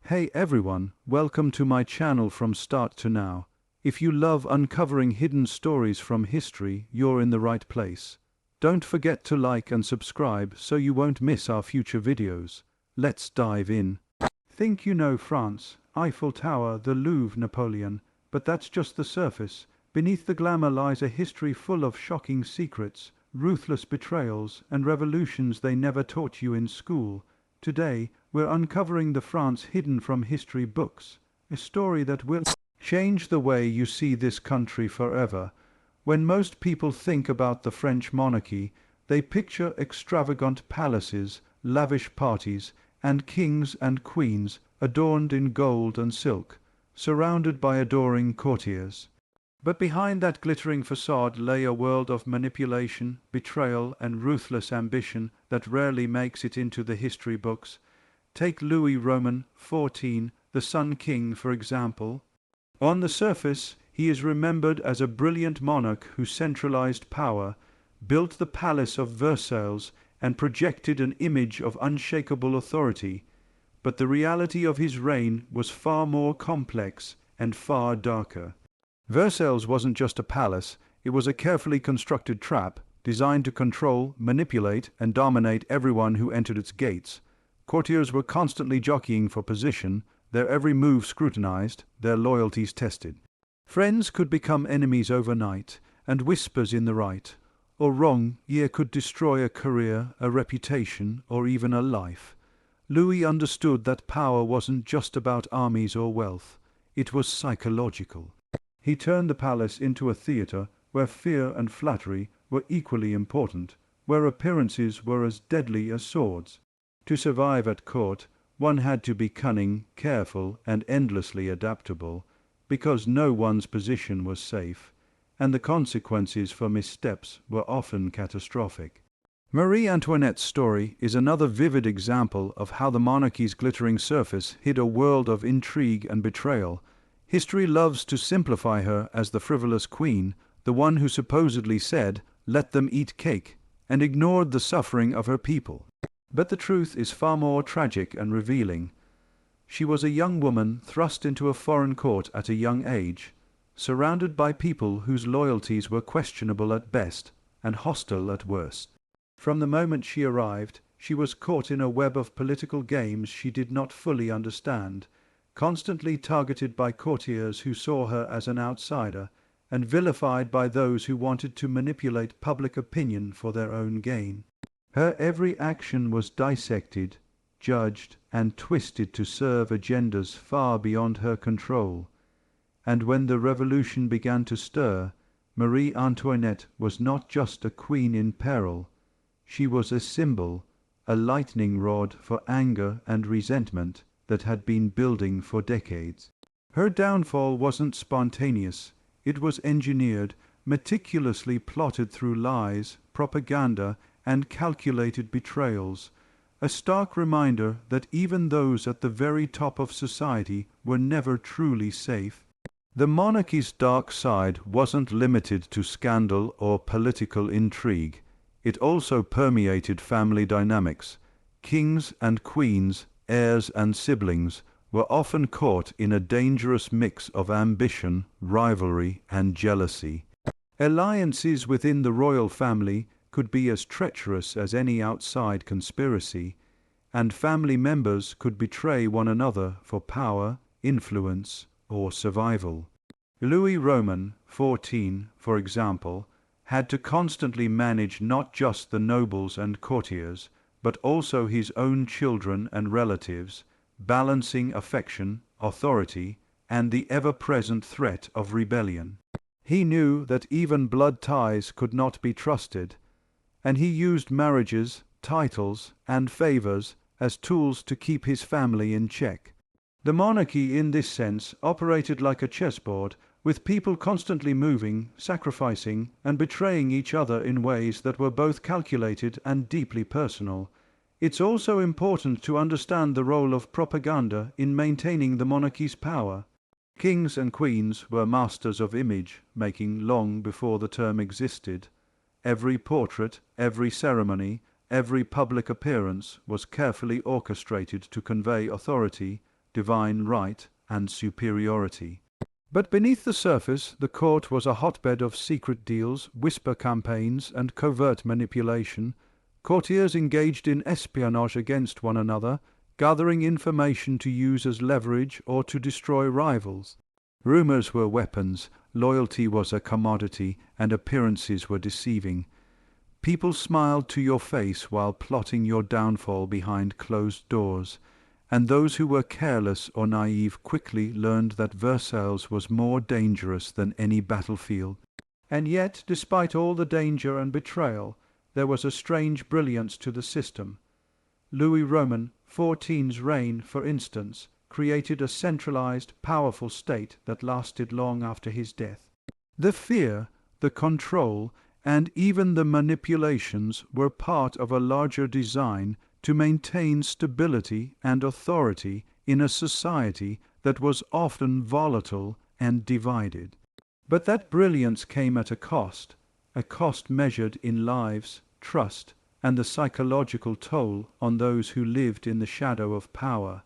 Hey everyone, welcome to my channel from start to now. If you love uncovering hidden stories from history, you're in the right place. Don't forget to like and subscribe so you won't miss our future videos. Let's dive in. Think you know France, Eiffel Tower, the Louvre, Napoleon, but that's just the surface. Beneath the glamour lies a history full of shocking secrets, ruthless betrayals, and revolutions they never taught you in school. Today, we're uncovering the France hidden from history books, a story that will change the way you see this country forever. When most people think about the French monarchy, they picture extravagant palaces, lavish parties, and kings and queens adorned in gold and silk, surrounded by adoring courtiers. But behind that glittering facade lay a world of manipulation, betrayal, and ruthless ambition that rarely makes it into the history books. Take Louis Roman XIV, the Sun King, for example. On the surface, he is remembered as a brilliant monarch who centralized power, built the palace of Versailles, and projected an image of unshakable authority. But the reality of his reign was far more complex and far darker. Versailles wasn't just a palace, it was a carefully constructed trap designed to control, manipulate, and dominate everyone who entered its gates. Courtiers were constantly jockeying for position, their every move scrutinized, their loyalties tested. Friends could become enemies overnight, and whispers in the right or wrong ear could destroy a career, a reputation, or even a life. Louis understood that power wasn't just about armies or wealth, it was psychological. He turned the palace into a theatre where fear and flattery were equally important, where appearances were as deadly as swords. To survive at court, one had to be cunning, careful, and endlessly adaptable, because no one's position was safe, and the consequences for missteps were often catastrophic. Marie Antoinette's story is another vivid example of how the monarchy's glittering surface hid a world of intrigue and betrayal. History loves to simplify her as the frivolous queen, the one who supposedly said, "Let them eat cake," and ignored the suffering of her people. But the truth is far more tragic and revealing. She was a young woman thrust into a foreign court at a young age, surrounded by people whose loyalties were questionable at best and hostile at worst. From the moment she arrived, she was caught in a web of political games she did not fully understand, constantly targeted by courtiers who saw her as an outsider, and vilified by those who wanted to manipulate public opinion for their own gain. Her every action was dissected, judged, and twisted to serve agendas far beyond her control. And when the revolution began to stir, Marie Antoinette was not just a queen in peril. She was a symbol, a lightning rod for anger and resentment that had been building for decades. Her downfall wasn't spontaneous. It was engineered, meticulously plotted through lies, propaganda, and calculated betrayals, a stark reminder that even those at the very top of society were never truly safe. The monarchy's dark side wasn't limited to scandal or political intrigue. It also permeated family dynamics. Kings and queens, heirs and siblings were often caught in a dangerous mix of ambition, rivalry, and jealousy. Alliances within the royal family could be as treacherous as any outside conspiracy, and family members could betray one another for power, influence, or survival. Louis Roman XIV, for example, had to constantly manage not just the nobles and courtiers, but also his own children and relatives, balancing affection, authority, and the ever-present threat of rebellion. He knew that even blood ties could not be trusted, and he used marriages, titles, and favors as tools to keep his family in check. The monarchy, in this sense, operated like a chessboard, with people constantly moving, sacrificing, and betraying each other in ways that were both calculated and deeply personal. It's also important to understand the role of propaganda in maintaining the monarchy's power. Kings and queens were masters of image-making long before the term existed. Every portrait, every ceremony, every public appearance was carefully orchestrated to convey authority, divine right, and superiority. But beneath the surface, the court was a hotbed of secret deals, whisper campaigns, and covert manipulation. Courtiers engaged in espionage against one another, gathering information to use as leverage or to destroy rivals. Rumors were weapons, loyalty was a commodity, and appearances were deceiving. People smiled to your face while plotting your downfall behind closed doors, and those who were careless or naive quickly learned that Versailles was more dangerous than any battlefield. And yet, despite all the danger and betrayal, there was a strange brilliance to the system. Louis XIV's reign, for instance, created a centralized, powerful state that lasted long after his death. The fear, the control, and even the manipulations were part of a larger design to maintain stability and authority in a society that was often volatile and divided. But that brilliance came at a cost measured in lives, trust, and the psychological toll on those who lived in the shadow of power.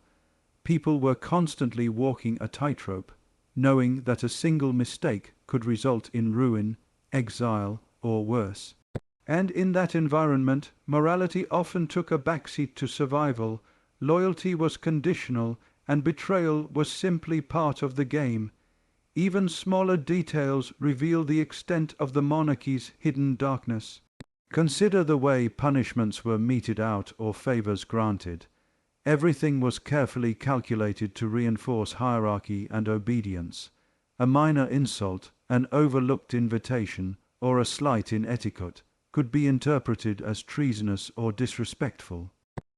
People were constantly walking a tightrope, knowing that a single mistake could result in ruin, exile, or worse. And in that environment, morality often took a backseat to survival, loyalty was conditional, and betrayal was simply part of the game. Even smaller details reveal the extent of the monarchy's hidden darkness. Consider the way punishments were meted out or favors granted. Everything was carefully calculated to reinforce hierarchy and obedience. A minor insult, an overlooked invitation, or a slight in etiquette could be interpreted as treasonous or disrespectful.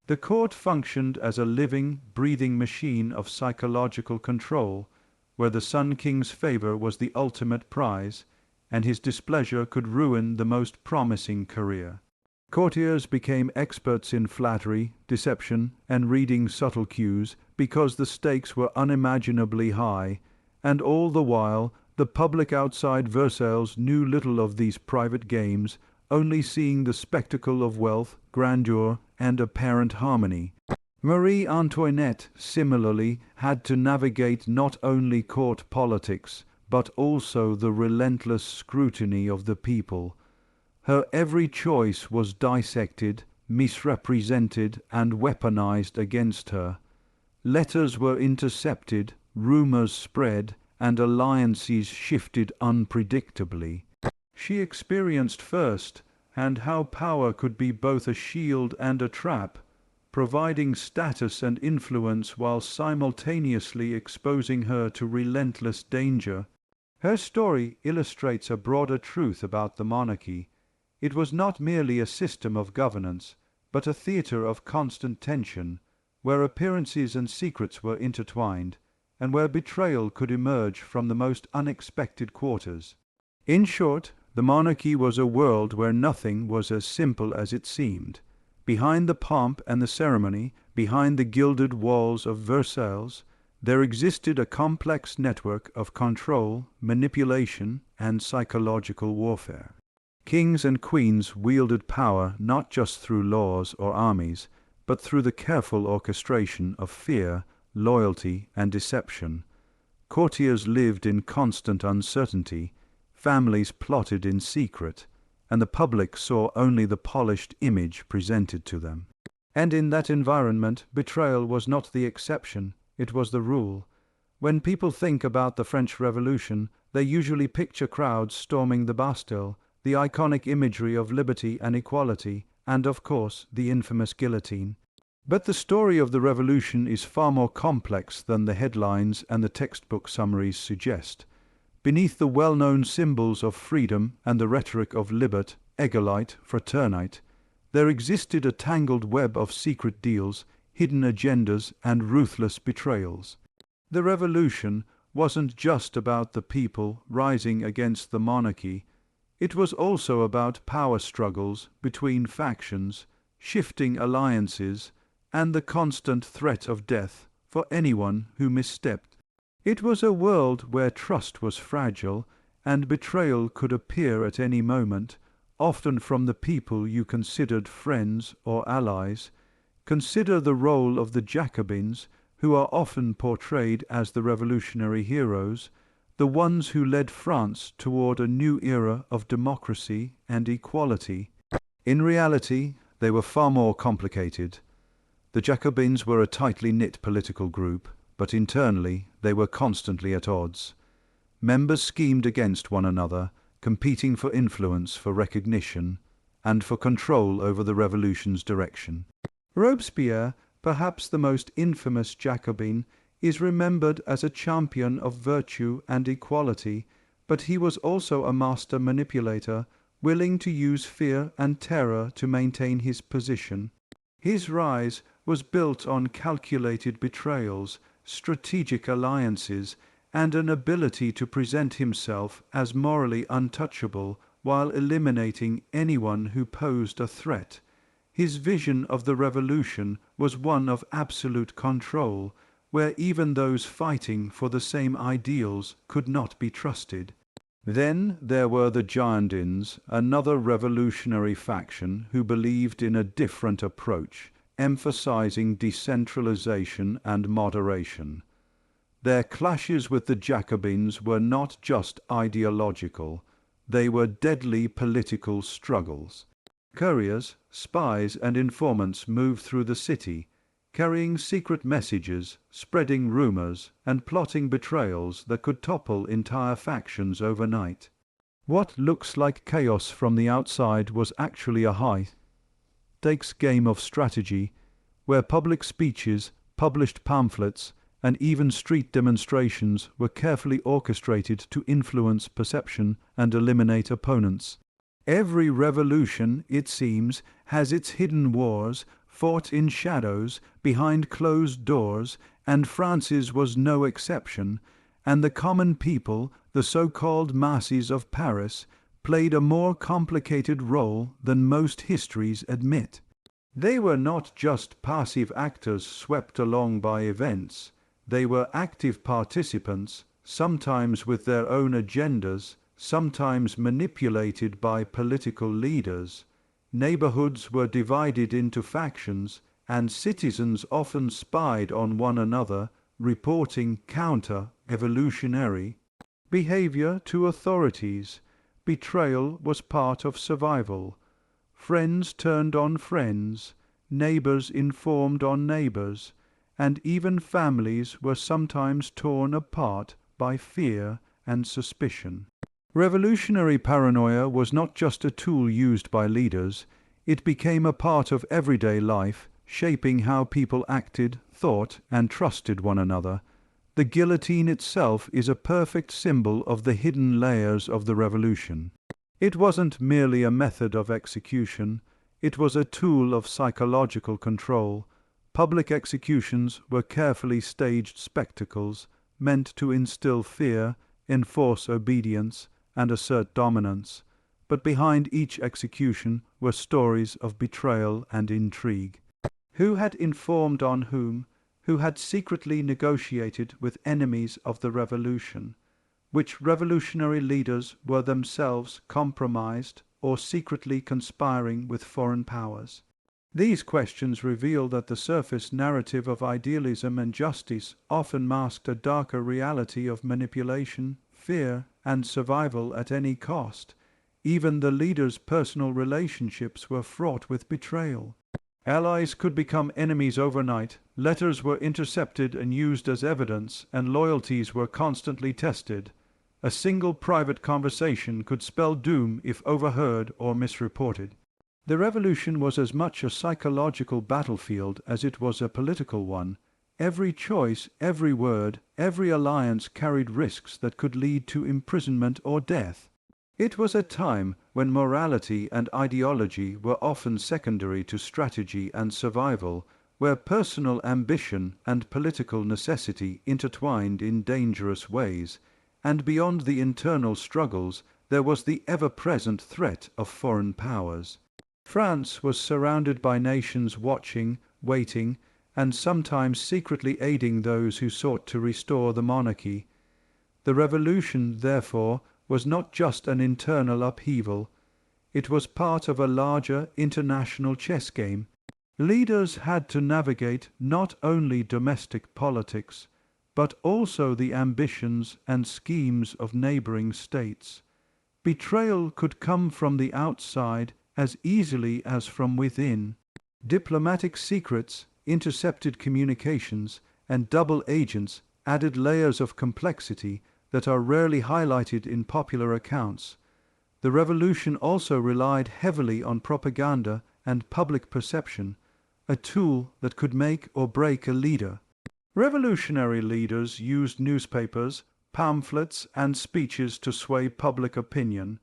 The court functioned as a living, breathing machine of psychological control, where the Sun King's favor was the ultimate prize, and his displeasure could ruin the most promising career. Courtiers became experts in flattery, deception, and reading subtle cues because the stakes were unimaginably high, and all the while the public outside Versailles knew little of these private games, only seeing the spectacle of wealth, grandeur, and apparent harmony. Marie Antoinette, similarly, had to navigate not only court politics, but also the relentless scrutiny of the people. Her every choice was dissected, misrepresented, and weaponized against her. Letters were intercepted, rumors spread, and alliances shifted unpredictably. She experienced first and how power could be both a shield and a trap, providing status and influence while simultaneously exposing her to relentless danger. Her story illustrates a broader truth about the monarchy. It was not merely a system of governance, but a theater of constant tension, where appearances and secrets were intertwined, and where betrayal could emerge from the most unexpected quarters. In short, the monarchy was a world where nothing was as simple as it seemed. Behind the pomp and the ceremony, behind the gilded walls of Versailles, there existed a complex network of control, manipulation, and psychological warfare. Kings and queens wielded power not just through laws or armies, but through the careful orchestration of fear, loyalty, and deception. Courtiers lived in constant uncertainty, families plotted in secret, and the public saw only the polished image presented to them. And in that environment, betrayal was not the exception, it was the rule. When people think about the French Revolution, they usually picture crowds storming the Bastille, the iconic imagery of liberty and equality, and of course, the infamous guillotine. But the story of the revolution is far more complex than the headlines and the textbook summaries suggest. Beneath the well-known symbols of freedom and the rhetoric of libert, egalite, fraternite, there existed a tangled web of secret deals, hidden agendas, and ruthless betrayals. The revolution wasn't just about the people rising against the monarchy. It was also about power struggles between factions, shifting alliances, and the constant threat of death for anyone who misstepped. It was a world where trust was fragile, and betrayal could appear at any moment, often from the people you considered friends or allies. Consider the role of the Jacobins, who are often portrayed as the revolutionary heroes, the ones who led France toward a new era of democracy and equality. In reality, they were far more complicated. The Jacobins were a tightly knit political group, but internally they were constantly at odds. Members schemed against one another, competing for influence, for recognition, and for control over the revolution's direction. Robespierre, perhaps the most infamous Jacobin, is remembered as a champion of virtue and equality, but he was also a master manipulator, willing to use fear and terror to maintain his position. His rise was built on calculated betrayals, strategic alliances, and an ability to present himself as morally untouchable while eliminating anyone who posed a threat. His vision of the revolution was one of absolute control, where even those fighting for the same ideals could not be trusted. Then there were the Girondins, another revolutionary faction who believed in a different approach, emphasizing decentralization and moderation. Their clashes with the Jacobins were not just ideological, they were deadly political struggles. Couriers, spies, and informants moved through the city, carrying secret messages, spreading rumors, and plotting betrayals that could topple entire factions overnight. What looks like chaos from the outside was actually a high-stakes game of strategy, where public speeches, published pamphlets, and even street demonstrations were carefully orchestrated to influence perception and eliminate opponents. Every revolution, it seems, has its hidden wars, fought in shadows, behind closed doors, and France's was no exception, and the common people, the so-called masses of Paris, played a more complicated role than most histories admit. They were not just passive actors swept along by events. They were active participants, sometimes with their own agendas, sometimes manipulated by political leaders. Neighborhoods were divided into factions, and citizens often spied on one another, reporting counter-evolutionary behavior to authorities. Betrayal was part of survival. Friends turned on friends, neighbors informed on neighbors, and even families were sometimes torn apart by fear and suspicion. Revolutionary paranoia was not just a tool used by leaders, it became a part of everyday life, shaping how people acted, thought, and trusted one another. The guillotine itself is a perfect symbol of the hidden layers of the revolution. It wasn't merely a method of execution, it was a tool of psychological control. Public executions were carefully staged spectacles, meant to instill fear, enforce obedience, and assert dominance, but behind each execution were stories of betrayal and intrigue. Who had informed on whom? Who had secretly negotiated with enemies of the revolution? Which revolutionary leaders were themselves compromised or secretly conspiring with foreign powers? These questions reveal that the surface narrative of idealism and justice often masked a darker reality of manipulation, fear, and survival at any cost. Even the leaders' personal relationships were fraught with betrayal. Allies could become enemies overnight, letters were intercepted and used as evidence, and loyalties were constantly tested. A single private conversation could spell doom if overheard or misreported. The revolution was as much a psychological battlefield as it was a political one. Every choice, every word, every alliance carried risks that could lead to imprisonment or death. It was a time when morality and ideology were often secondary to strategy and survival, where personal ambition and political necessity intertwined in dangerous ways, and beyond the internal struggles there was the ever-present threat of foreign powers. France was surrounded by nations watching, waiting, and sometimes secretly aiding those who sought to restore the monarchy. The revolution, therefore, was not just an internal upheaval. It was part of a larger international chess game. Leaders had to navigate not only domestic politics, but also the ambitions and schemes of neighboring states. Betrayal could come from the outside as easily as from within. Diplomatic secrets, intercepted communications, and double agents added layers of complexity that are rarely highlighted in popular accounts. The revolution also relied heavily on propaganda and public perception, a tool that could make or break a leader. Revolutionary leaders used newspapers, pamphlets, and speeches to sway public opinion,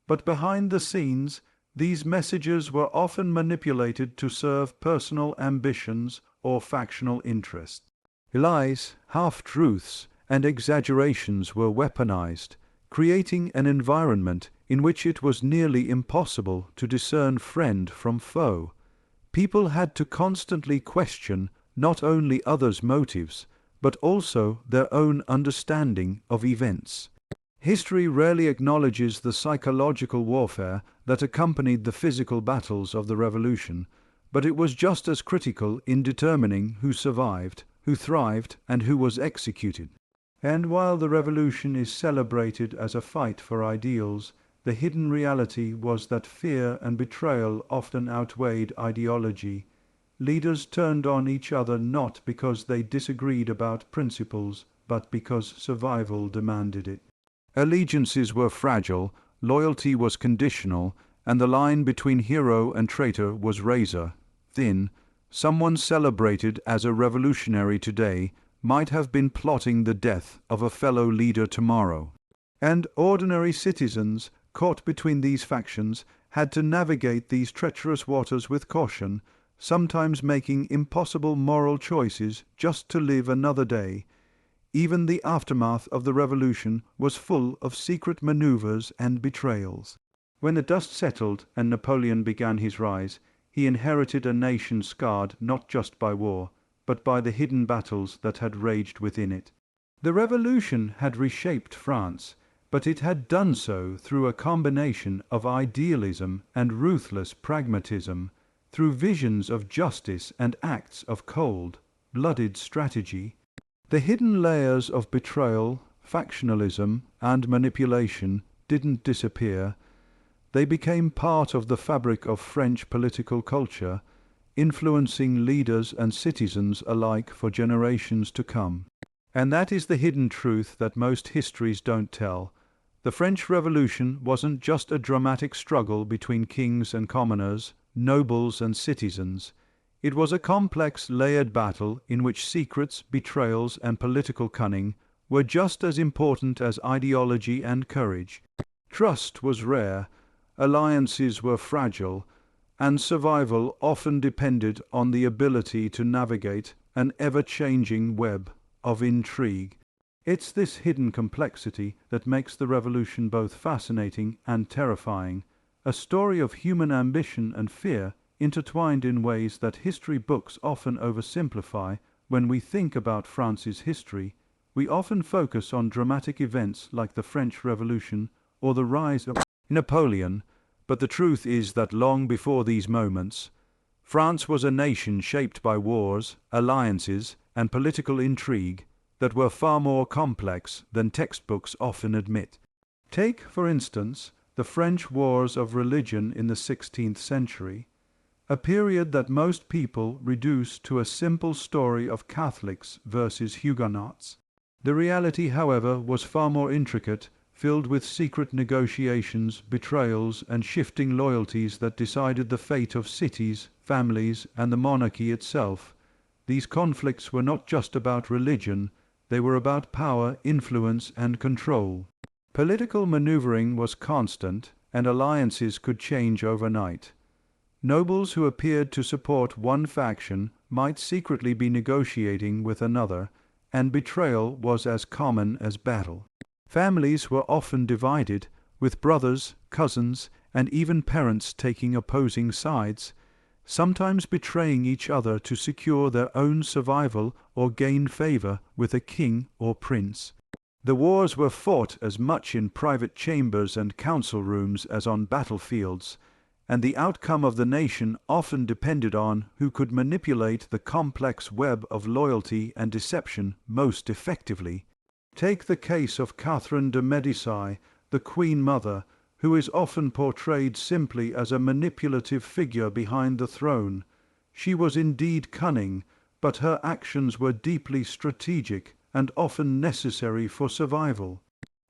but behind the scenes, these messages were often manipulated to serve personal ambitions or factional interests. Lies, half-truths, and exaggerations were weaponized, creating an environment in which it was nearly impossible to discern friend from foe. People had to constantly question not only others' motives, but also their own understanding of events. History rarely acknowledges the psychological warfare that accompanied the physical battles of the Revolution, but it was just as critical in determining who survived, who thrived, and who was executed. And while the Revolution is celebrated as a fight for ideals, the hidden reality was that fear and betrayal often outweighed ideology. Leaders turned on each other not because they disagreed about principles, but because survival demanded it. Allegiances were fragile, loyalty was conditional, and the line between hero and traitor was razor thin. Someone celebrated as a revolutionary today might have been plotting the death of a fellow leader tomorrow. And ordinary citizens, caught between these factions, had to navigate these treacherous waters with caution, sometimes making impossible moral choices just to live another day. Even the aftermath of the revolution was full of secret maneuvers and betrayals. When the dust settled and Napoleon began his rise, he inherited a nation scarred not just by war, but by the hidden battles that had raged within it. The revolution had reshaped France, but it had done so through a combination of idealism and ruthless pragmatism, through visions of justice and acts of cold-blooded strategy. The hidden layers of betrayal, factionalism, and manipulation didn't disappear. They became part of the fabric of French political culture, influencing leaders and citizens alike for generations to come. And that is the hidden truth that most histories don't tell. The French Revolution wasn't just a dramatic struggle between kings and commoners, nobles and citizens. It was a complex, layered battle in which secrets, betrayals, and political cunning were just as important as ideology and courage. Trust was rare, alliances were fragile, and survival often depended on the ability to navigate an ever-changing web of intrigue. It's this hidden complexity that makes the revolution both fascinating and terrifying, a story of human ambition and fear intertwined in ways that history books often oversimplify. When we think about France's history, we often focus on dramatic events like the French Revolution or the rise of Napoleon, but the truth is that long before these moments, France was a nation shaped by wars, alliances, and political intrigue that were far more complex than textbooks often admit. Take, for instance, the French Wars of Religion in the 16th century, a period that most people reduce to a simple story of Catholics versus Huguenots. The reality, however, was far more intricate, filled with secret negotiations, betrayals, and shifting loyalties that decided the fate of cities, families, and the monarchy itself. These conflicts were not just about religion, they were about power, influence, and control. Political maneuvering was constant, and alliances could change overnight. Nobles who appeared to support one faction might secretly be negotiating with another, and betrayal was as common as battle. Families were often divided, with brothers, cousins, and even parents taking opposing sides, sometimes betraying each other to secure their own survival or gain favor with a king or prince. The wars were fought as much in private chambers and council rooms as on battlefields, and the outcome of the nation often depended on who could manipulate the complex web of loyalty and deception most effectively. Take the case of Catherine de' Medici, the Queen Mother, who is often portrayed simply as a manipulative figure behind the throne. She was indeed cunning, but her actions were deeply strategic and often necessary for survival.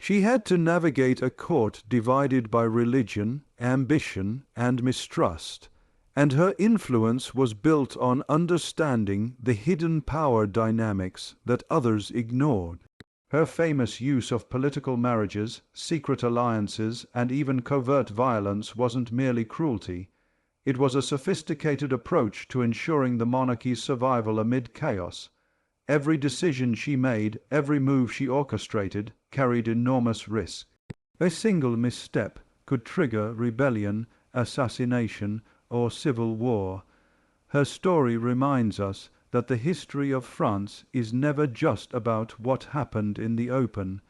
She had to navigate a court divided by religion, ambition, and mistrust, and her influence was built on understanding the hidden power dynamics that others ignored. Her famous use of political marriages, secret alliances, and even covert violence wasn't merely cruelty. It was a sophisticated approach to ensuring the monarchy's survival amid chaos. Every decision she made, every move she orchestrated, carried enormous risk. A single misstep could trigger rebellion, assassination, or civil war. Her story reminds us that the history of France is never just about what happened in the open.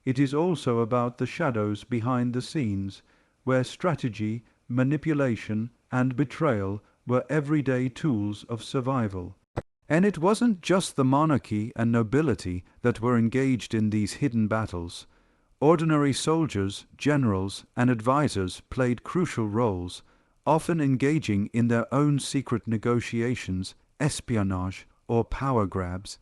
It is also about the shadows behind the scenes, where strategy, manipulation, and betrayal were everyday tools of survival. And it wasn't just the monarchy and nobility that were engaged in these hidden battles. Ordinary soldiers, generals, and advisors played crucial roles, often engaging in their own secret negotiations, espionage, or power grabs.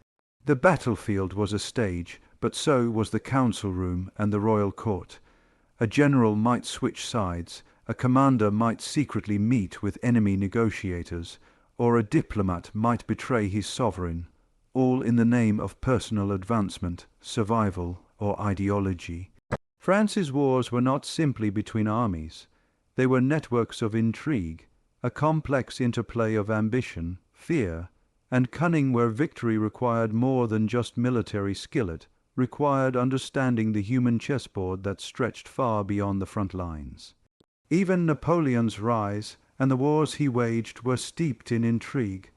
The battlefield was a stage, but so was the council room and the royal court. A general might switch sides, a commander might secretly meet with enemy negotiators, or a diplomat might betray his sovereign, all in the name of personal advancement, survival, or ideology. France's wars were not simply between armies. They were networks of intrigue, a complex interplay of ambition, fear, and cunning where victory required more than just military skill. It required understanding the human chessboard that stretched far beyond the front lines. Even Napoleon's rise and the wars he waged were steeped in intrigue.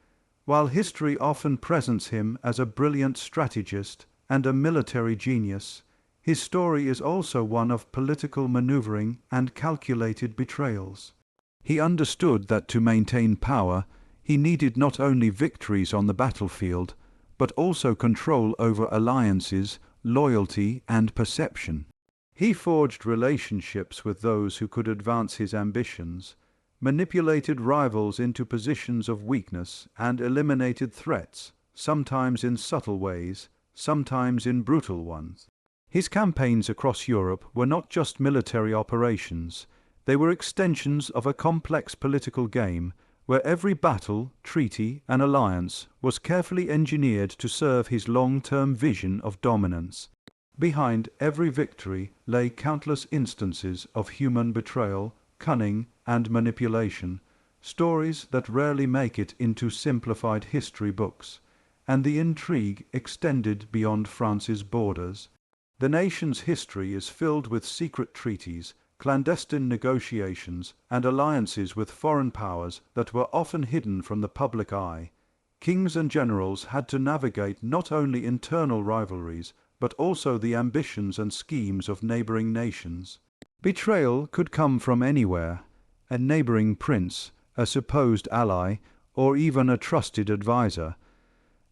While history often presents him as a brilliant strategist and a military genius, his story is also one of political maneuvering and calculated betrayals. He understood that to maintain power, he needed not only victories on the battlefield, but also control over alliances, loyalty, and perception. He forged relationships with those who could advance his ambitions, manipulated rivals into positions of weakness, and eliminated threats, sometimes in subtle ways, sometimes in brutal ones. His campaigns across Europe were not just military operations. They were extensions of a complex political game where every battle, treaty, and alliance was carefully engineered to serve his long-term vision of dominance. Behind every victory lay countless instances of human betrayal, cunning, and manipulation, stories that rarely make it into simplified history books, and the intrigue extended beyond France's borders. The nation's history is filled with secret treaties, clandestine negotiations, and alliances with foreign powers that were often hidden from the public eye. Kings and generals had to navigate not only internal rivalries, but also the ambitions and schemes of neighboring nations. Betrayal could come from anywhere: a neighboring prince, a supposed ally, or even a trusted advisor.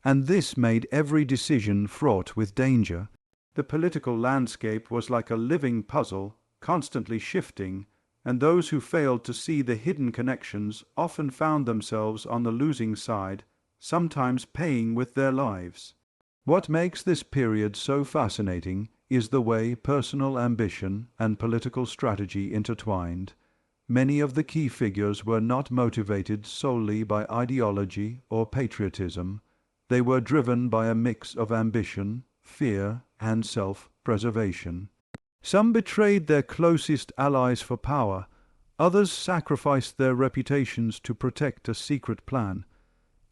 And this made every decision fraught with danger. The political landscape was like a living puzzle, constantly shifting, and those who failed to see the hidden connections often found themselves on the losing side, sometimes paying with their lives. What makes this period so fascinating is the way personal ambition and political strategy intertwined. Many of the key figures were not motivated solely by ideology or patriotism. They were driven by a mix of ambition, fear, and self-preservation. Some betrayed their closest allies for power. Others sacrificed their reputations to protect a secret plan.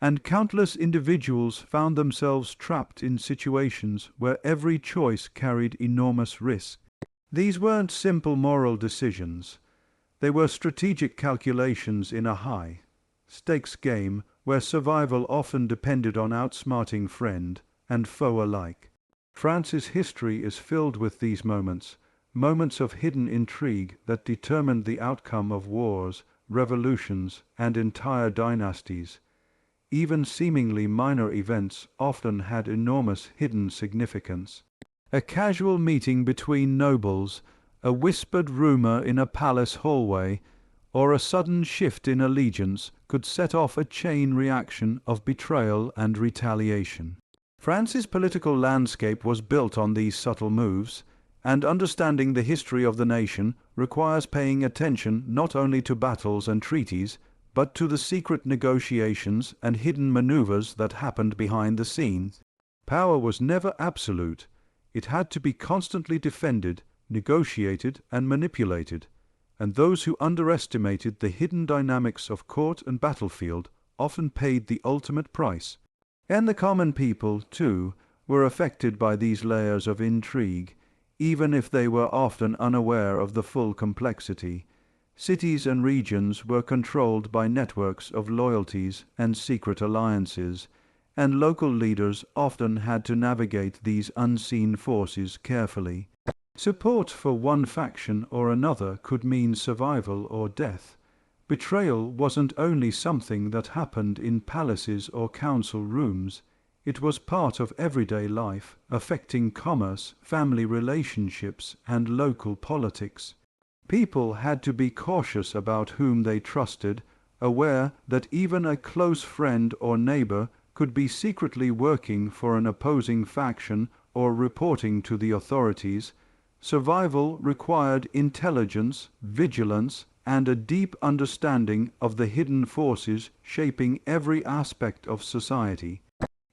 And countless individuals found themselves trapped in situations where every choice carried enormous risk. These weren't simple moral decisions. They were strategic calculations in a high-stakes game where survival often depended on outsmarting friend and foe alike. France's history is filled with these moments of hidden intrigue that determined the outcome of wars, revolutions, and entire dynasties. Even seemingly minor events often had enormous hidden significance. A casual meeting between nobles, a whispered rumor in a palace hallway, or a sudden shift in allegiance could set off a chain reaction of betrayal and retaliation. France's political landscape was built on these subtle moves, and understanding the history of the nation requires paying attention not only to battles and treaties, but to the secret negotiations and hidden maneuvers that happened behind the scenes. Power was never absolute. It had to be constantly defended, negotiated, and manipulated, and those who underestimated the hidden dynamics of court and battlefield often paid the ultimate price. And the common people, too, were affected by these layers of intrigue, even if they were often unaware of the full complexity. Cities and regions were controlled by networks of loyalties and secret alliances, and local leaders often had to navigate these unseen forces carefully. Support for one faction or another could mean survival or death. Betrayal wasn't only something that happened in palaces or council rooms. It was part of everyday life, affecting commerce, family relationships, and local politics. People had to be cautious about whom they trusted, aware that even a close friend or neighbor could be secretly working for an opposing faction or reporting to the authorities. Survival required intelligence, vigilance, and a deep understanding of the hidden forces shaping every aspect of society.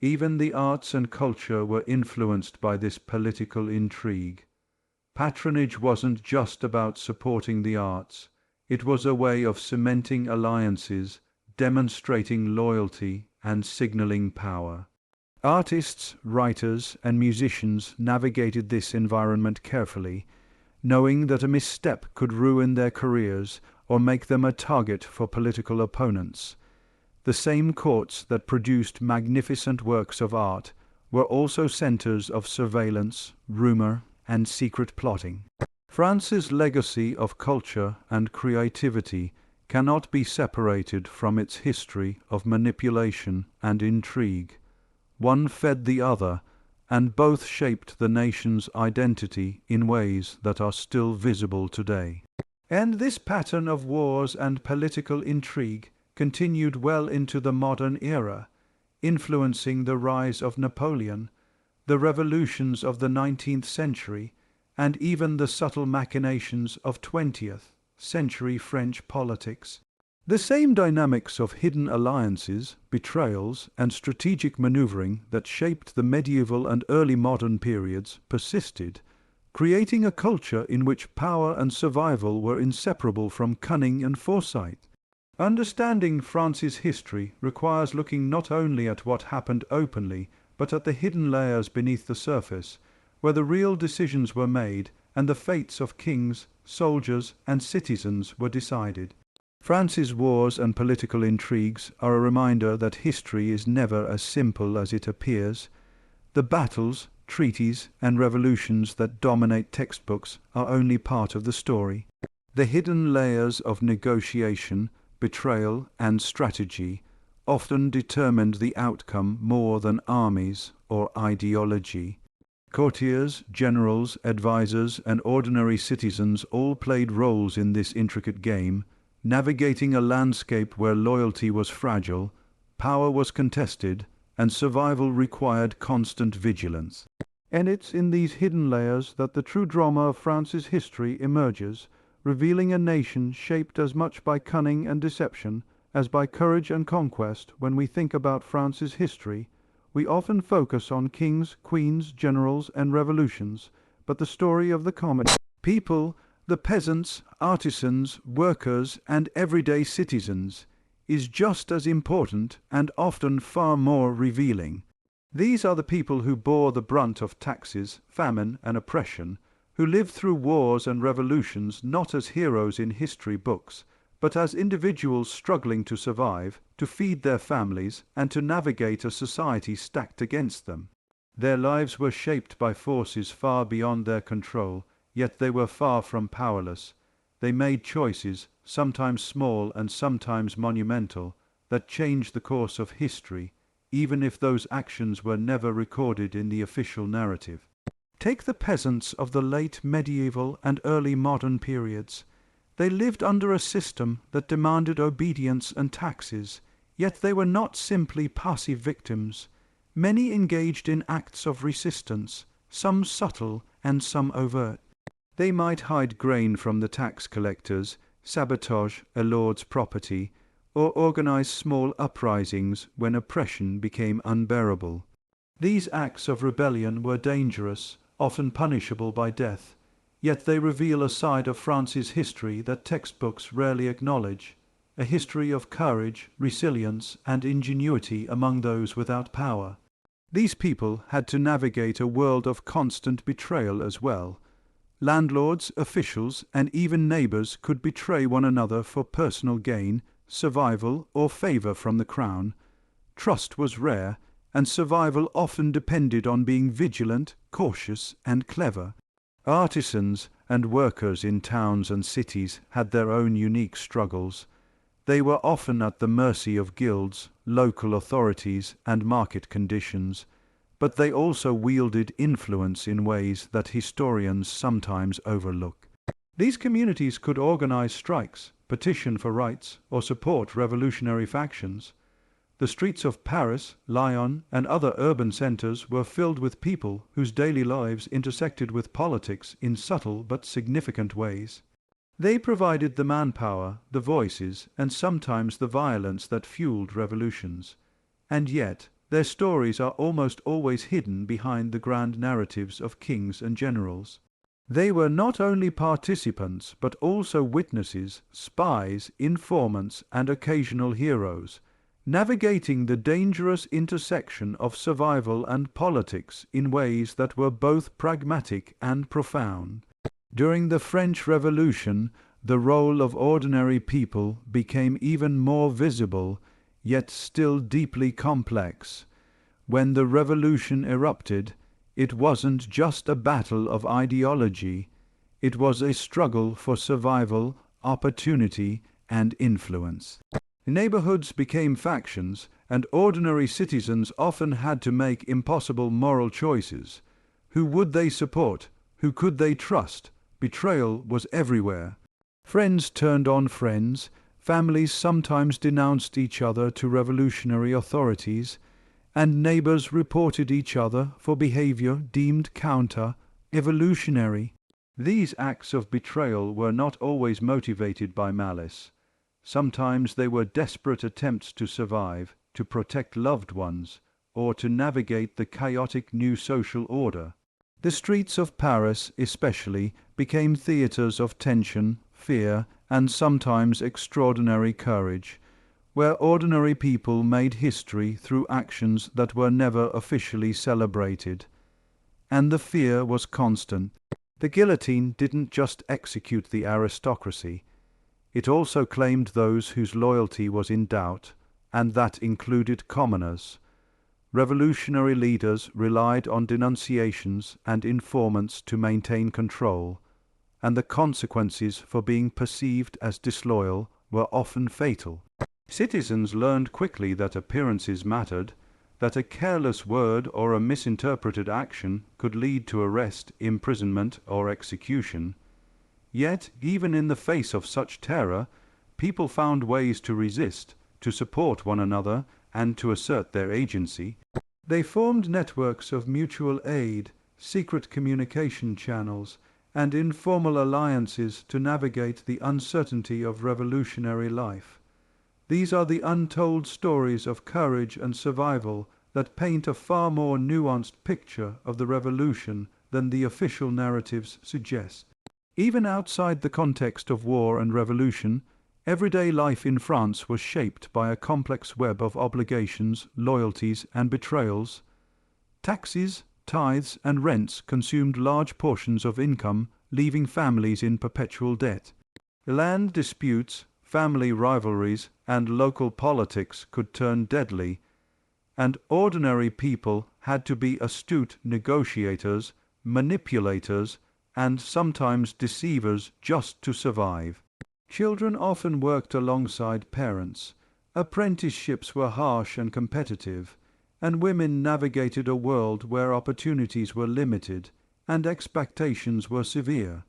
Even the arts and culture were influenced by this political intrigue. Patronage wasn't just about supporting the arts. It was a way of cementing alliances, demonstrating loyalty, and signaling power. Artists, writers, and musicians navigated this environment carefully, knowing that a misstep could ruin their careers or make them a target for political opponents. The same courts that produced magnificent works of art were also centers of surveillance, rumor, and secret plotting. France's legacy of culture and creativity cannot be separated from its history of manipulation and intrigue. One fed the other, and both shaped the nation's identity in ways that are still visible today. And this pattern of wars and political intrigue continued well into the modern era, influencing the rise of Napoleon, the revolutions of the 19th century, and even the subtle machinations of 20th century French politics. The same dynamics of hidden alliances, betrayals, and strategic maneuvering that shaped the medieval and early modern periods persisted, creating a culture in which power and survival were inseparable from cunning and foresight. Understanding France's history requires looking not only at what happened openly, but at the hidden layers beneath the surface, where the real decisions were made and the fates of kings, soldiers, and citizens were decided. France's wars and political intrigues are a reminder that history is never as simple as it appears. The battles, treaties, and revolutions that dominate textbooks are only part of the story. The hidden layers of negotiation, betrayal, and strategy often determined the outcome more than armies or ideology. Courtiers, generals, advisors, and ordinary citizens all played roles in this intricate game, navigating a landscape where loyalty was fragile, power was contested, and survival required constant vigilance. And it's in these hidden layers that the true drama of France's history emerges, revealing a nation shaped as much by cunning and deception as by courage and conquest. When we think about France's history, we often focus on kings, queens, generals, and revolutions, but the story of the common people, the peasants, artisans, workers, and everyday citizens, is just as important and often far more revealing. These are the people who bore the brunt of taxes, famine, and oppression, who lived through wars and revolutions not as heroes in history books, but as individuals struggling to survive, to feed their families, and to navigate a society stacked against them. Their lives were shaped by forces far beyond their control, yet they were far from powerless. They made choices, sometimes small and sometimes monumental, that changed the course of history, even if those actions were never recorded in the official narrative. Take the peasants of the late medieval and early modern periods. They lived under a system that demanded obedience and taxes, yet they were not simply passive victims. Many engaged in acts of resistance, some subtle and some overt. They might hide grain from the tax collectors, sabotage a lord's property, or organize small uprisings when oppression became unbearable. These acts of rebellion were dangerous, often punishable by death, yet they reveal a side of France's history that textbooks rarely acknowledge, a history of courage, resilience, and ingenuity among those without power. These people had to navigate a world of constant betrayal as well. Landlords, officials, and even neighbors could betray one another for personal gain, survival, or favor from the crown. Trust was rare, and survival often depended on being vigilant, cautious, and clever. Artisans and workers in towns and cities had their own unique struggles. They were often at the mercy of guilds, local authorities, and market conditions, but they also wielded influence in ways that historians sometimes overlook. These communities could organize strikes, petition for rights, or support revolutionary factions. The streets of Paris, Lyon, and other urban centers were filled with people whose daily lives intersected with politics in subtle but significant ways. They provided the manpower, the voices, and sometimes the violence that fueled revolutions. And yet, their stories are almost always hidden behind the grand narratives of kings and generals. They were not only participants, but also witnesses, spies, informants, and occasional heroes, navigating the dangerous intersection of survival and politics in ways that were both pragmatic and profound. During the French Revolution, the role of ordinary people became even more visible, yet still deeply complex. When the revolution erupted, it wasn't just a battle of ideology, it was a struggle for survival, opportunity, and influence. Neighborhoods became factions, and ordinary citizens often had to make impossible moral choices. Who would they support? Who could they trust? Betrayal was everywhere. Friends turned on friends, families sometimes denounced each other to revolutionary authorities, and neighbors reported each other for behavior deemed counter-evolutionary. These acts of betrayal were not always motivated by malice. Sometimes they were desperate attempts to survive, to protect loved ones, or to navigate the chaotic new social order. The streets of Paris, especially, became theaters of tension, fear, and sometimes extraordinary courage, where ordinary people made history through actions that were never officially celebrated. And the fear was constant. The guillotine didn't just execute the aristocracy. It also claimed those whose loyalty was in doubt, and that included commoners. Revolutionary leaders relied on denunciations and informants to maintain control, and the consequences for being perceived as disloyal were often fatal. Citizens learned quickly that appearances mattered, that a careless word or a misinterpreted action could lead to arrest, imprisonment, or execution. Yet, even in the face of such terror, people found ways to resist, to support one another, and to assert their agency. They formed networks of mutual aid, secret communication channels, and informal alliances to navigate the uncertainty of revolutionary life. These are the untold stories of courage and survival that paint a far more nuanced picture of the revolution than the official narratives suggest. Even outside the context of war and revolution, everyday life in France was shaped by a complex web of obligations, loyalties, and betrayals. Taxes, tithes, and rents consumed large portions of income, leaving families in perpetual debt. Land disputes, family rivalries, and local politics could turn deadly, and ordinary people had to be astute negotiators, manipulators, and sometimes deceivers just to survive. Children often worked alongside parents. Apprenticeships were harsh and competitive, and women navigated a world where opportunities were limited and expectations were severe.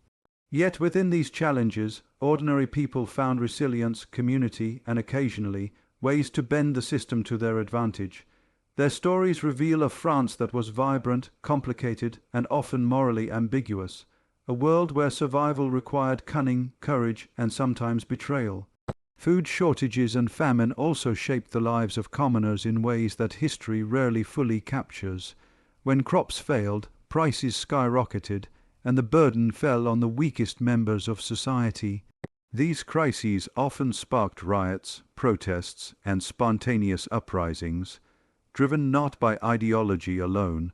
Yet within these challenges, ordinary people found resilience, community, and occasionally ways to bend the system to their advantage. Their stories reveal a France that was vibrant, complicated, and often morally ambiguous, a world where survival required cunning, courage, and sometimes betrayal. Food shortages and famine also shaped the lives of commoners in ways that history rarely fully captures. When crops failed, prices skyrocketed, and the burden fell on the weakest members of society. These crises often sparked riots, protests, and spontaneous uprisings, driven not by ideology alone,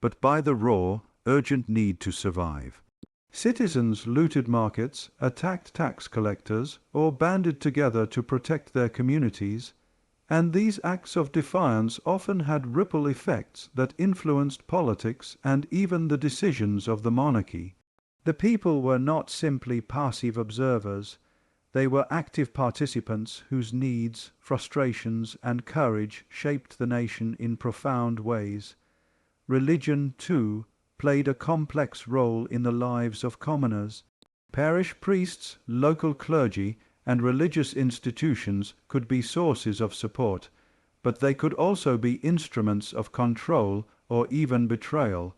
but by the raw, urgent need to survive. Citizens looted markets, attacked tax collectors, or banded together to protect their communities, and these acts of defiance often had ripple effects that influenced politics and even the decisions of the monarchy. The people were not simply passive observers. They were active participants whose needs, frustrations, and courage shaped the nation in profound ways. Religion, too, played a complex role in the lives of commoners. Parish priests, local clergy, and religious institutions could be sources of support, but they could also be instruments of control or even betrayal.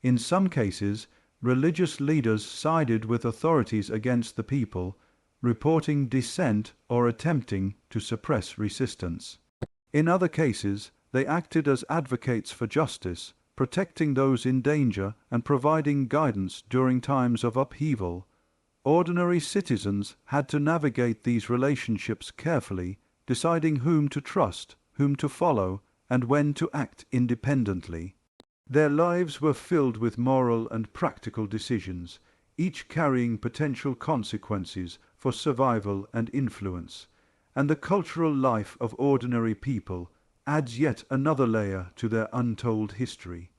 In some cases, religious leaders sided with authorities against the people, reporting dissent or attempting to suppress resistance. In other cases, they acted as advocates for justice, protecting those in danger and providing guidance during times of upheaval. Ordinary citizens had to navigate these relationships carefully, deciding whom to trust, whom to follow, and when to act independently. Their lives were filled with moral and practical decisions, each carrying potential consequences for survival and influence, and the cultural life of ordinary people adds yet another layer to their untold history.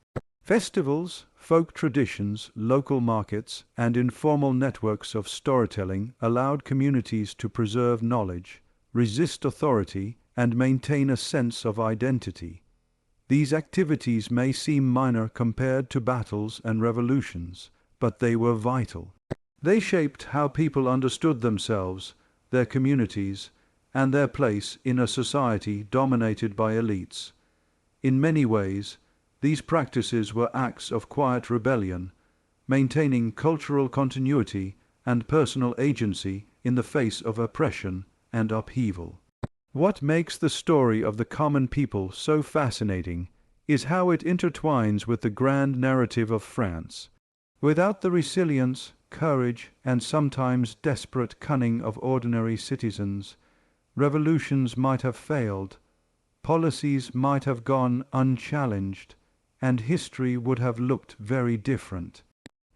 Festivals, folk traditions, local markets, and informal networks of storytelling allowed communities to preserve knowledge, resist authority, and maintain a sense of identity. These activities may seem minor compared to battles and revolutions, but they were vital. They shaped how people understood themselves, their communities, and their place in a society dominated by elites. In many ways, these practices were acts of quiet rebellion, maintaining cultural continuity and personal agency in the face of oppression and upheaval. What makes the story of the common people so fascinating is how it intertwines with the grand narrative of France. Without the resilience, courage, and sometimes desperate cunning of ordinary citizens, revolutions might have failed, policies might have gone unchallenged, and history would have looked very different.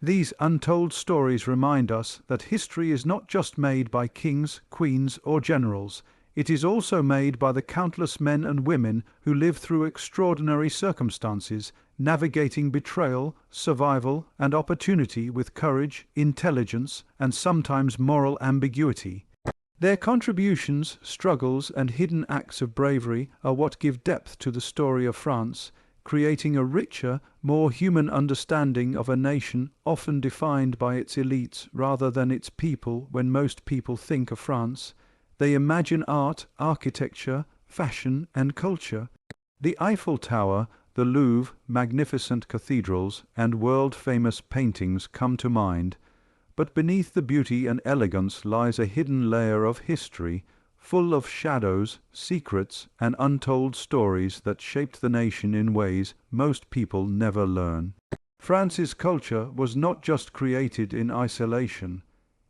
These untold stories remind us that history is not just made by kings, queens, or generals. It is also made by the countless men and women who live through extraordinary circumstances, navigating betrayal, survival, and opportunity with courage, intelligence, and sometimes moral ambiguity. Their contributions, struggles, and hidden acts of bravery are what give depth to the story of France, creating a richer, more human understanding of a nation often defined by its elites rather than its people. When most people think of France, they imagine art, architecture, fashion, and culture. The Eiffel Tower, the Louvre, magnificent cathedrals, and world-famous paintings come to mind, but beneath the beauty and elegance lies a hidden layer of history, full of shadows, secrets, and untold stories that shaped the nation in ways most people never learn. France's culture was not just created in isolation.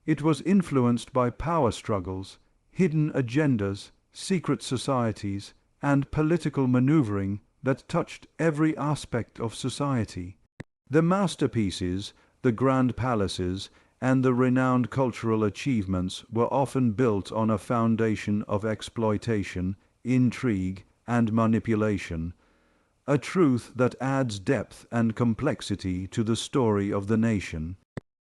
It was influenced by power struggles, hidden agendas, secret societies, and political maneuvering that touched every aspect of society. The masterpieces, the grand palaces, and the renowned cultural achievements were often built on a foundation of exploitation, intrigue, and manipulation, a truth that adds depth and complexity to the story of the nation.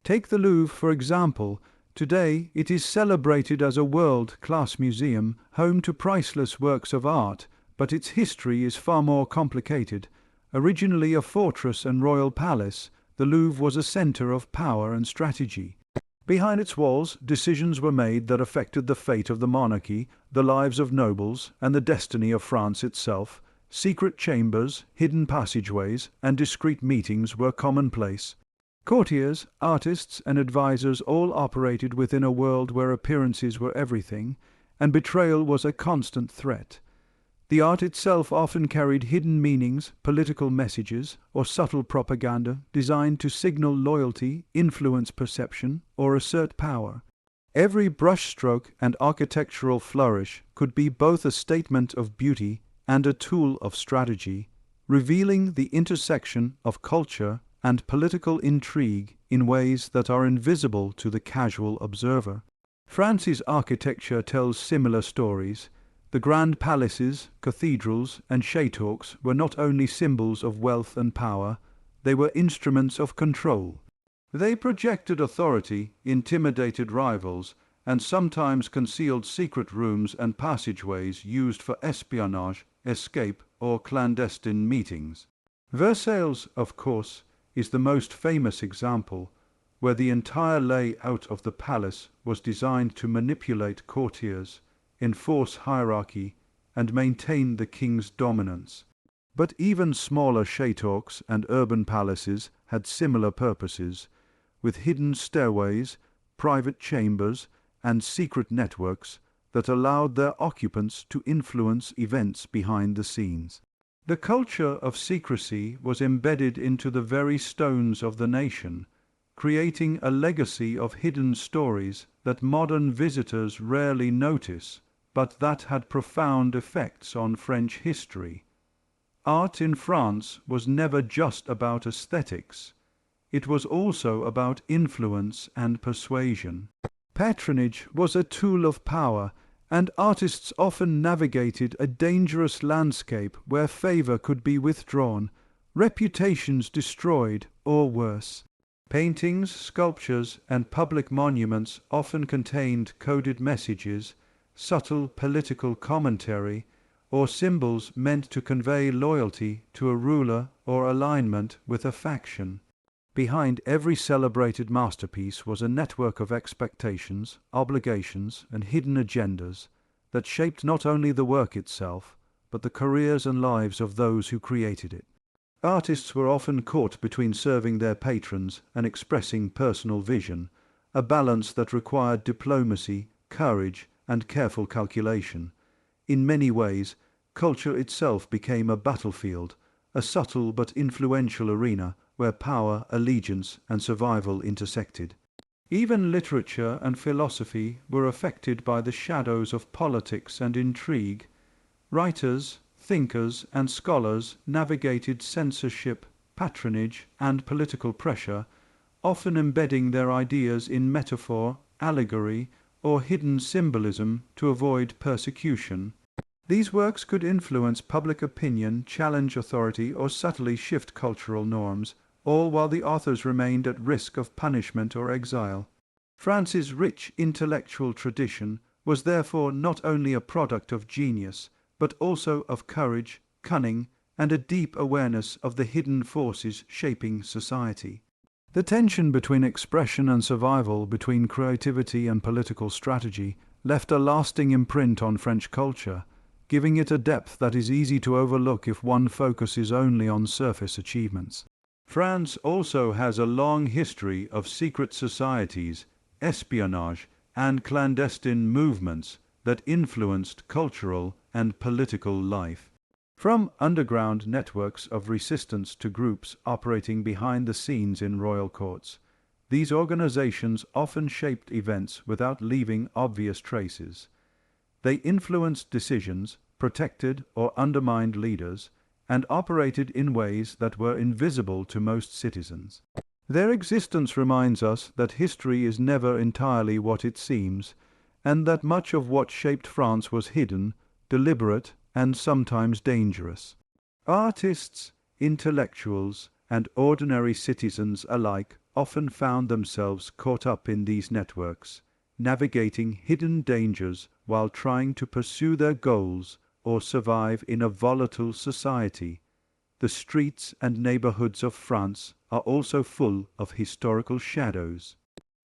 Take the Louvre, for example. Today, it is celebrated as a world-class museum, home to priceless works of art, but its history is far more complicated. Originally a fortress and royal palace, the Louvre was a center of power and strategy. Behind its walls, decisions were made that affected the fate of the monarchy, the lives of nobles, and the destiny of France itself. Secret chambers, hidden passageways, and discreet meetings were commonplace. Courtiers, artists, and advisors all operated within a world where appearances were everything, and betrayal was a constant threat. The art itself often carried hidden meanings, political messages, or subtle propaganda designed to signal loyalty, influence perception, or assert power. Every brushstroke and architectural flourish could be both a statement of beauty and a tool of strategy, revealing the intersection of culture and political intrigue in ways that are invisible to the casual observer. France's architecture tells similar stories. The grand palaces, cathedrals, and chateaux were not only symbols of wealth and power, they were instruments of control. They projected authority, intimidated rivals, and sometimes concealed secret rooms and passageways used for espionage, escape, or clandestine meetings. Versailles, of course, is the most famous example, where the entire layout of the palace was designed to manipulate courtiers, enforce hierarchy, and maintain the king's dominance. But even smaller chateaux and urban palaces had similar purposes, with hidden stairways, private chambers, and secret networks that allowed their occupants to influence events behind the scenes. The culture of secrecy was embedded into the very stones of the nation, creating a legacy of hidden stories that modern visitors rarely notice, but that had profound effects on French history. Art in France was never just about aesthetics. It was also about influence and persuasion. Patronage was a tool of power, and artists often navigated a dangerous landscape where favor could be withdrawn, reputations destroyed, or worse. Paintings, sculptures, and public monuments often contained coded messages, subtle political commentary, or symbols meant to convey loyalty to a ruler or alignment with a faction. Behind every celebrated masterpiece was a network of expectations, obligations, and hidden agendas that shaped not only the work itself, but the careers and lives of those who created it. Artists were often caught between serving their patrons and expressing personal vision, a balance that required diplomacy, courage, and careful calculation. In many ways, culture itself became a battlefield, a subtle but influential arena where power, allegiance, and survival intersected. Even literature and philosophy were affected by the shadows of politics and intrigue. Writers, thinkers, and scholars navigated censorship, patronage, and political pressure, often embedding their ideas in metaphor, allegory, or hidden symbolism to avoid persecution. These works could influence public opinion, challenge authority, or subtly shift cultural norms, all while the authors remained at risk of punishment or exile. France's rich intellectual tradition was therefore not only a product of genius, but also of courage, cunning, and a deep awareness of the hidden forces shaping society. The tension between expression and survival, between creativity and political strategy, left a lasting imprint on French culture, giving it a depth that is easy to overlook if one focuses only on surface achievements. France also has a long history of secret societies, espionage, and clandestine movements that influenced cultural and political life. From underground networks of resistance to groups operating behind the scenes in royal courts, these organizations often shaped events without leaving obvious traces. They influenced decisions, protected or undermined leaders, and operated in ways that were invisible to most citizens. Their existence reminds us that history is never entirely what it seems, and that much of what shaped France was hidden, deliberate, and sometimes dangerous. Artists, intellectuals, and ordinary citizens alike often found themselves caught up in these networks, navigating hidden dangers while trying to pursue their goals or survive in a volatile society. The streets and neighborhoods of France are also full of historical shadows.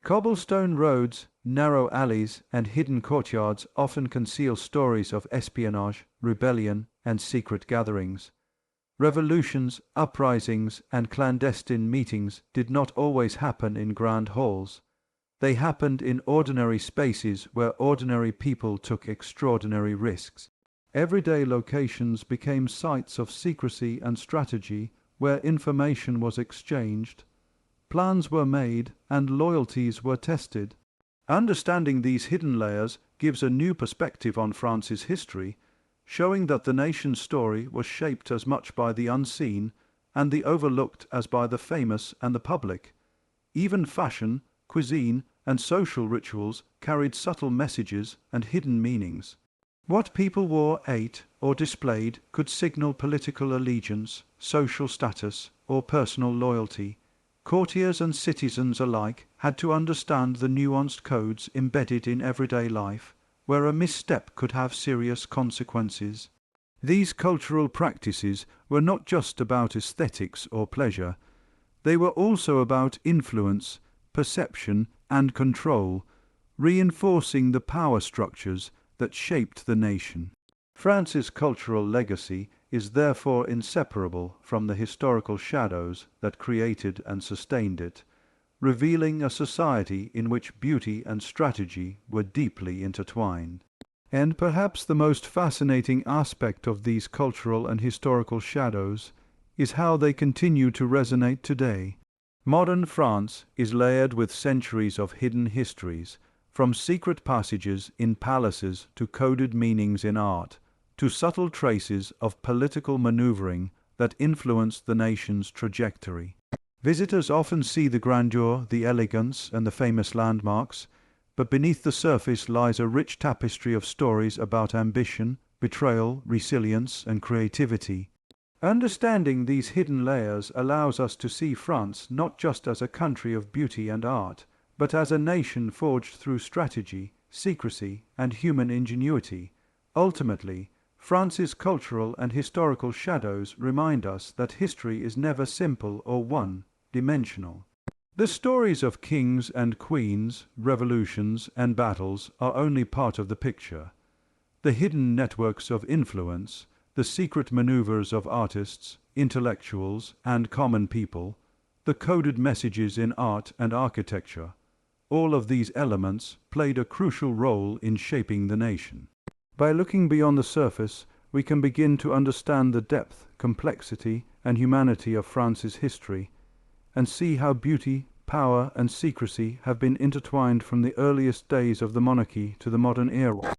Cobblestone roads, narrow alleys, and hidden courtyards often conceal stories of espionage, rebellion, and secret gatherings. Revolutions, uprisings, and clandestine meetings did not always happen in grand halls. They happened in ordinary spaces where ordinary people took extraordinary risks. Everyday locations became sites of secrecy and strategy where information was exchanged, plans were made, and loyalties were tested. Understanding these hidden layers gives a new perspective on France's history, showing that the nation's story was shaped as much by the unseen and the overlooked as by the famous and the public. Even fashion, cuisine, and social rituals carried subtle messages and hidden meanings. What people wore, ate, or displayed could signal political allegiance, social status, or personal loyalty. Courtiers and citizens alike had to understand the nuanced codes embedded in everyday life, where a misstep could have serious consequences. These cultural practices were not just about aesthetics or pleasure. They were also about influence, perception, and control, reinforcing the power structures that shaped the nation. France's cultural legacy is therefore inseparable from the historical shadows that created and sustained it, revealing a society in which beauty and strategy were deeply intertwined. And perhaps the most fascinating aspect of these cultural and historical shadows is how they continue to resonate today. Modern France is layered with centuries of hidden histories, from secret passages in palaces to coded meanings in art, to subtle traces of political maneuvering that influenced the nation's trajectory. Visitors often see the grandeur, the elegance, and the famous landmarks, but beneath the surface lies a rich tapestry of stories about ambition, betrayal, resilience, and creativity. Understanding these hidden layers allows us to see France not just as a country of beauty and art, but as a nation forged through strategy, secrecy, and human ingenuity. Ultimately, France's cultural and historical shadows remind us that history is never simple or one-dimensional. The stories of kings and queens, revolutions, and battles are only part of the picture. The hidden networks of influence, the secret maneuvers of artists, intellectuals, and common people, the coded messages in art and architecture, all of these elements played a crucial role in shaping the nation. By looking beyond the surface, we can begin to understand the depth, complexity, and humanity of France's history, and see how beauty, power, and secrecy have been intertwined from the earliest days of the monarchy to the modern era.